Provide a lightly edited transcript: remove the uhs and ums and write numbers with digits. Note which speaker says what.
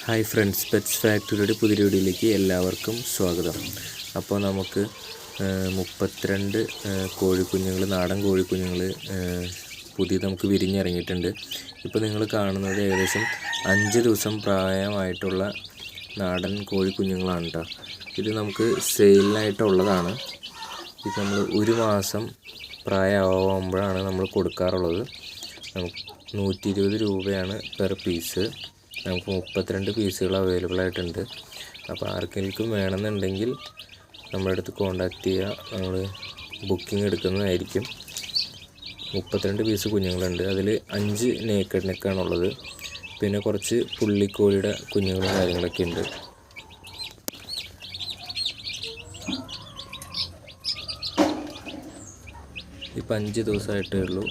Speaker 1: Hi friends, pets ഫാക്ടറിയുടെ പുതിയ വീഡിയോയിലേക്ക് എല്ലാവർക്കും സ്വാഗതം. അപ്പോൾ നമുക്ക് 32 കോഴിക്കുഞ്ഞുങ്ങൾ, നാടൻ കോഴിക്കുഞ്ഞുങ്ങൾ പുതിയത് നമുക്ക് വിരിഞ്ഞിറങ്ങിയിട്ടുണ്ട്. ഇപ്പോൾ നിങ്ങൾ കാണുന്നത് ഏകദേശം 5 ദിവസം പ്രായമായിട്ടുള്ള നാടൻ കോഴിക്കുഞ്ഞുങ്ങളാണ് കേട്ടോ. ഇത് നമുക്ക് സെയിലിനായിട്ടുള്ളതാണ്. ഇത് നമ്മൾ 1 മാസം പ്രായമാകുമ്പോഴാണ് നമ്മൾ കൊടുക്കാറുള്ളത്. നമുക്ക് 120 രൂപയാണ് പെർ പീസ്. നമുക്ക് 32 പീസുകൾ അവൈലബിൾ ആയിട്ടുണ്ട്. അപ്പോൾ ആർക്കെങ്കിലും വേണമെന്നുണ്ടെങ്കിൽ നമ്മുടെ അടുത്ത് കോൺടാക്റ്റ് ചെയ്യുക, നമ്മൾ ബുക്കിംഗ് എടുക്കുന്നതായിരിക്കും. 32 പീസ് കുഞ്ഞുങ്ങളുണ്ട്. അതിൽ 5 നേക്കഡ് നെക്കാണുള്ളത്. പിന്നെ കുറച്ച് പുള്ളിക്കോഴിയുടെ കുഞ്ഞുങ്ങളും കാര്യങ്ങളൊക്കെ ഉണ്ട്. ഇപ്പം 5 ദിവസമായിട്ടേ ഉള്ളൂ.